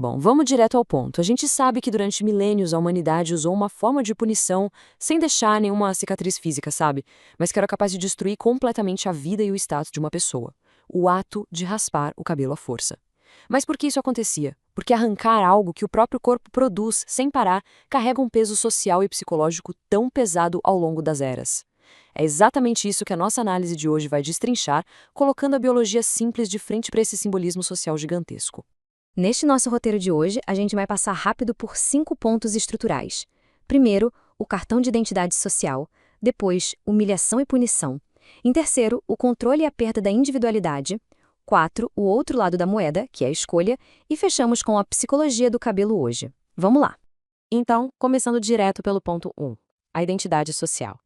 Bom, vamos direto ao ponto. A gente sabe que durante milênios a humanidade usou uma forma de punição sem deixar nenhuma cicatriz física, sabe? Mas que era capaz de destruir completamente a vida e o status de uma pessoa. O ato de raspar o cabelo à força. Mas por que isso acontecia? Porque arrancar algo que o próprio corpo produz sem parar carrega um peso social e psicológico tão pesado ao longo das eras. É exatamente isso que a nossa análise de hoje vai destrinchar, colocando a biologia simples de frente para esse simbolismo social gigantesco. Neste nosso roteiro de hoje, a gente vai passar rápido por 5 pontos estruturais. Primeiro, o cartão de identidade social. Depois, humilhação e punição. Em terceiro, o controle e a perda da individualidade. 4, o outro lado da moeda, que é a escolha. E fechamos com a psicologia do cabelo hoje. Vamos lá! Então, começando direto pelo ponto 1, a identidade social.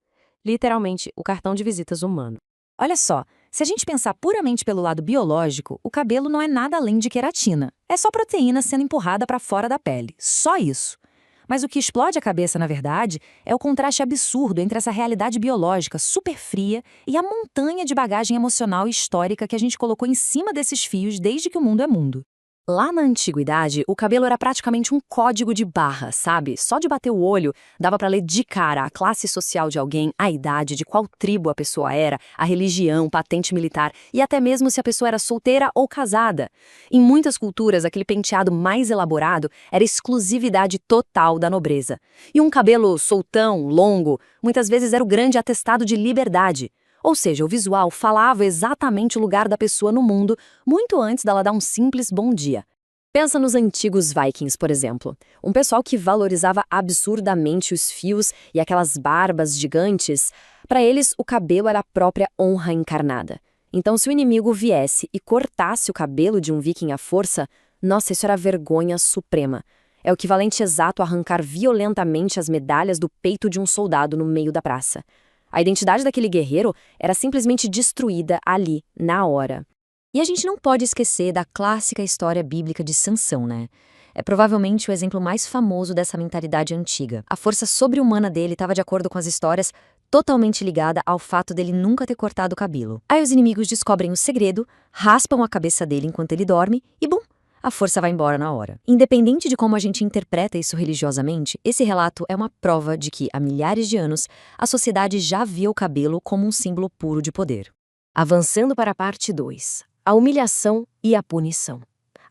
Literalmente, o cartão de visitas humano. Olha só, se a gente pensar puramente pelo lado biológico, o cabelo não é nada além de queratina. É só proteína sendo empurrada para fora da pele. Só isso. Mas o que explode a cabeça, na verdade, é o contraste absurdo entre essa realidade biológica super fria e a montanha de bagagem emocional e histórica que a gente colocou em cima desses fios desde que o mundo é mundo. Lá na antiguidade, o cabelo era praticamente um código de barra, sabe? Só de bater o olho, dava para ler de cara a classe social de alguém, a idade, de qual tribo a pessoa era, a religião, patente militar e até mesmo se a pessoa era solteira ou casada. Em muitas culturas, aquele penteado mais elaborado era exclusividade total da nobreza. E um cabelo soltão, longo, muitas vezes era o grande atestado de liberdade. Ou seja, o visual falava exatamente o lugar da pessoa no mundo, muito antes dela dar um simples bom dia. Pensa nos antigos Vikings, por exemplo. Um pessoal que valorizava absurdamente os fios e aquelas barbas gigantes. Para eles, o cabelo era a própria honra encarnada. Então, se o inimigo viesse e cortasse o cabelo de um viking à força, nossa, isso era vergonha suprema. É o equivalente exato a arrancar violentamente as medalhas do peito de um soldado no meio da praça. A identidade daquele guerreiro era simplesmente destruída ali, na hora. E a gente não pode esquecer da clássica história bíblica de Sansão, né? É provavelmente o exemplo mais famoso dessa mentalidade antiga. A força sobre-humana dele estava, de acordo com as histórias, totalmente ligada ao fato dele nunca ter cortado o cabelo. Aí os inimigos descobrem o segredo, raspam a cabeça dele enquanto ele dorme e, bum, a força vai embora na hora. Independente de como a gente interpreta isso religiosamente, esse relato é uma prova de que, há milhares de anos, a sociedade já via o cabelo como um símbolo puro de poder. Avançando para a parte 2, a humilhação e a punição.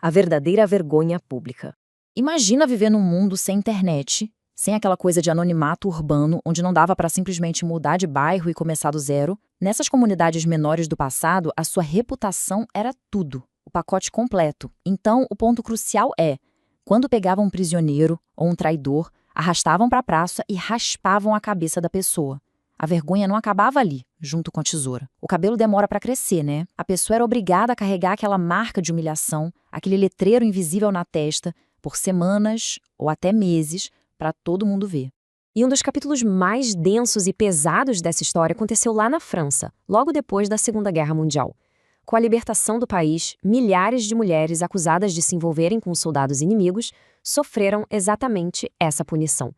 A verdadeira vergonha pública. Imagina viver num mundo sem internet, sem aquela coisa de anonimato urbano, onde não dava para simplesmente mudar de bairro e começar do zero. Nessas comunidades menores do passado, a sua reputação era tudo. O pacote completo. Então, o ponto crucial é, quando pegavam um prisioneiro ou um traidor, arrastavam para a praça e raspavam a cabeça da pessoa. A vergonha não acabava ali, junto com a tesoura. O cabelo demora para crescer, né? A pessoa era obrigada a carregar aquela marca de humilhação, aquele letreiro invisível na testa, por semanas ou até meses, para todo mundo ver. E um dos capítulos mais densos e pesados dessa história aconteceu lá na França, logo depois da Segunda Guerra Mundial. Com a libertação do país, milhares de mulheres acusadas de se envolverem com soldados inimigos sofreram exatamente essa punição.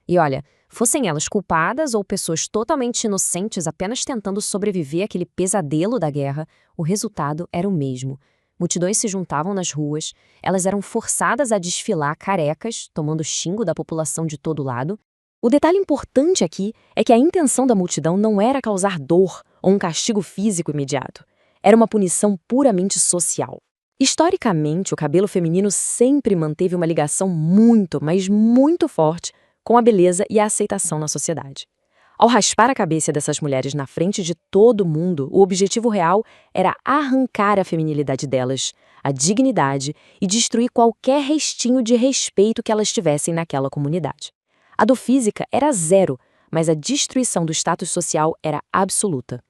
E olha, fossem elas culpadas ou pessoas totalmente inocentes apenas tentando sobreviver àquele pesadelo da guerra, o resultado era o mesmo. Multidões se juntavam nas ruas, elas eram forçadas a desfilar carecas, tomando xingo da população de todo lado. O detalhe importante aqui é que a intenção da multidão não era causar dor ou um castigo físico imediato. Era uma punição puramente social. Historicamente, o cabelo feminino sempre manteve uma ligação muito, mas muito forte com a beleza e a aceitação na sociedade. Ao raspar a cabeça dessas mulheres na frente de todo mundo, o objetivo real era arrancar a feminilidade delas, a dignidade e destruir qualquer restinho de respeito que elas tivessem naquela comunidade. A dor física era zero, mas a destruição do status social era absoluta.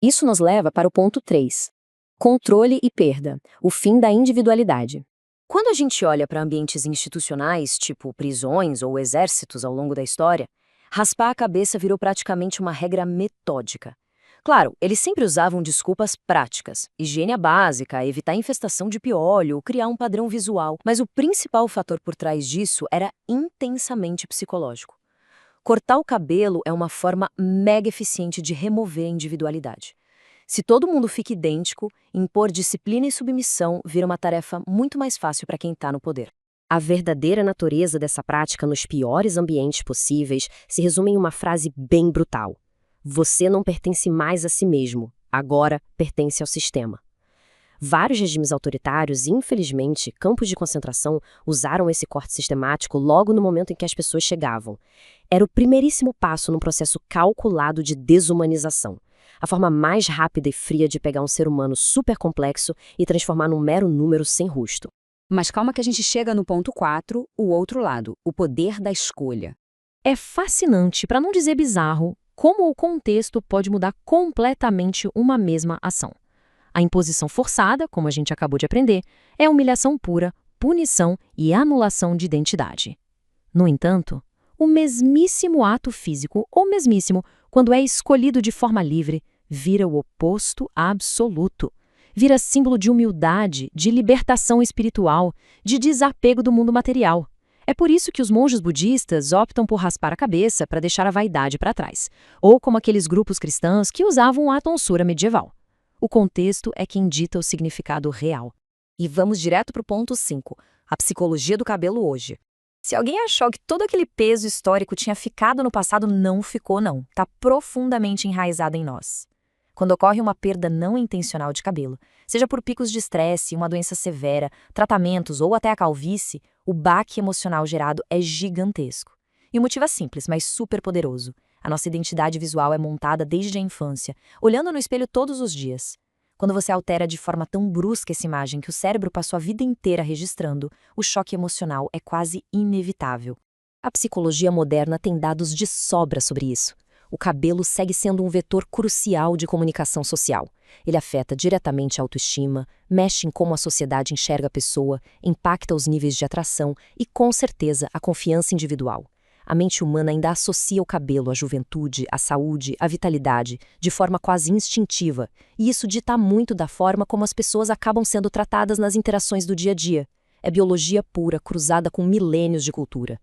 Isso nos leva para o ponto 3. Controle e perda, o fim da individualidade. Quando a gente olha para ambientes institucionais, tipo prisões ou exércitos ao longo da história, raspar a cabeça virou praticamente uma regra metódica. Claro, eles sempre usavam desculpas práticas, higiene básica, evitar infestação de piolho ou criar um padrão visual, mas o principal fator por trás disso era intensamente psicológico. Cortar o cabelo é uma forma mega eficiente de remover a individualidade. Se todo mundo fica idêntico, impor disciplina e submissão vira uma tarefa muito mais fácil para quem está no poder. A verdadeira natureza dessa prática nos piores ambientes possíveis se resume em uma frase bem brutal: você não pertence mais a si mesmo, agora pertence ao sistema. Vários regimes autoritários e, infelizmente, campos de concentração usaram esse corte sistemático logo no momento em que as pessoas chegavam. Era o primeiríssimo passo num processo calculado de desumanização. A forma mais rápida e fria de pegar um ser humano super complexo e transformar num mero número sem rosto. Mas calma que a gente chega no ponto 4, o outro lado, o poder da escolha. É fascinante, para não dizer bizarro, como o contexto pode mudar completamente uma mesma ação. A imposição forçada, como a gente acabou de aprender, é humilhação pura, punição e anulação de identidade. No entanto, o mesmíssimo ato físico, ou mesmíssimo, quando é escolhido de forma livre, vira o oposto absoluto. Vira símbolo de humildade, de libertação espiritual, de desapego do mundo material. É por isso que os monges budistas optam por raspar a cabeça para deixar a vaidade para trás, ou como aqueles grupos cristãos que usavam a tonsura medieval. O contexto é quem dita o significado real. E vamos direto para o ponto 5, a psicologia do cabelo hoje. Se alguém achou que todo aquele peso histórico tinha ficado no passado, não ficou não. Está profundamente enraizado em nós. Quando ocorre uma perda não intencional de cabelo, seja por picos de estresse, uma doença severa, tratamentos ou até a calvície, o baque emocional gerado é gigantesco. E o motivo é simples, mas super poderoso. A nossa identidade visual é montada desde a infância, olhando no espelho todos os dias. Quando você altera de forma tão brusca essa imagem que o cérebro passou a vida inteira registrando, o choque emocional é quase inevitável. A psicologia moderna tem dados de sobra sobre isso. O cabelo segue sendo um vetor crucial de comunicação social. Ele afeta diretamente a autoestima, mexe em como a sociedade enxerga a pessoa, impacta os níveis de atração e, com certeza, a confiança individual. A mente humana ainda associa o cabelo à juventude, à saúde, à vitalidade, de forma quase instintiva, e isso dita muito da forma como as pessoas acabam sendo tratadas nas interações do dia a dia. É biologia pura, cruzada com milênios de cultura.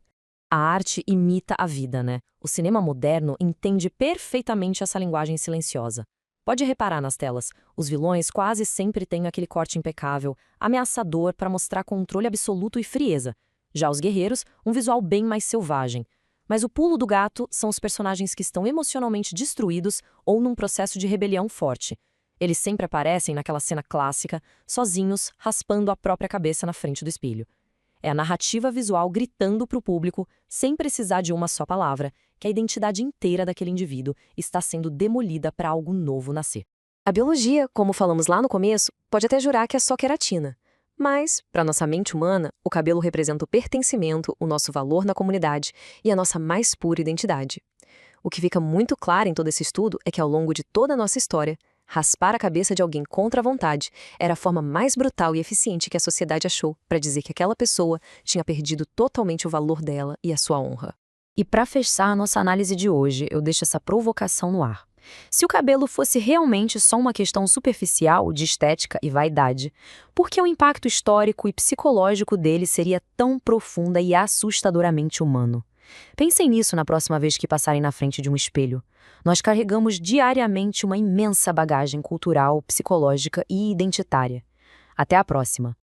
A arte imita a vida, né? O cinema moderno entende perfeitamente essa linguagem silenciosa. Pode reparar nas telas, os vilões quase sempre têm aquele corte impecável, ameaçador para mostrar controle absoluto e frieza. Já os guerreiros, um visual bem mais selvagem. Mas o pulo do gato são os personagens que estão emocionalmente destruídos ou num processo de rebelião forte. Eles sempre aparecem naquela cena clássica, sozinhos, raspando a própria cabeça na frente do espelho. É a narrativa visual gritando para o público, sem precisar de uma só palavra, que a identidade inteira daquele indivíduo está sendo demolida para algo novo nascer. A biologia, como falamos lá no começo, pode até jurar que é só queratina. Mas, para nossa mente humana, o cabelo representa o pertencimento, o nosso valor na comunidade e a nossa mais pura identidade. O que fica muito claro em todo esse estudo é que ao longo de toda a nossa história, raspar a cabeça de alguém contra a vontade era a forma mais brutal e eficiente que a sociedade achou para dizer que aquela pessoa tinha perdido totalmente o valor dela e a sua honra. E para fechar a nossa análise de hoje, eu deixo essa provocação no ar. Se o cabelo fosse realmente só uma questão superficial de estética e vaidade, por que o impacto histórico e psicológico dele seria tão profunda e assustadoramente humano? Pensem nisso na próxima vez que passarem na frente de um espelho. Nós carregamos diariamente uma imensa bagagem cultural, psicológica e identitária. Até a próxima!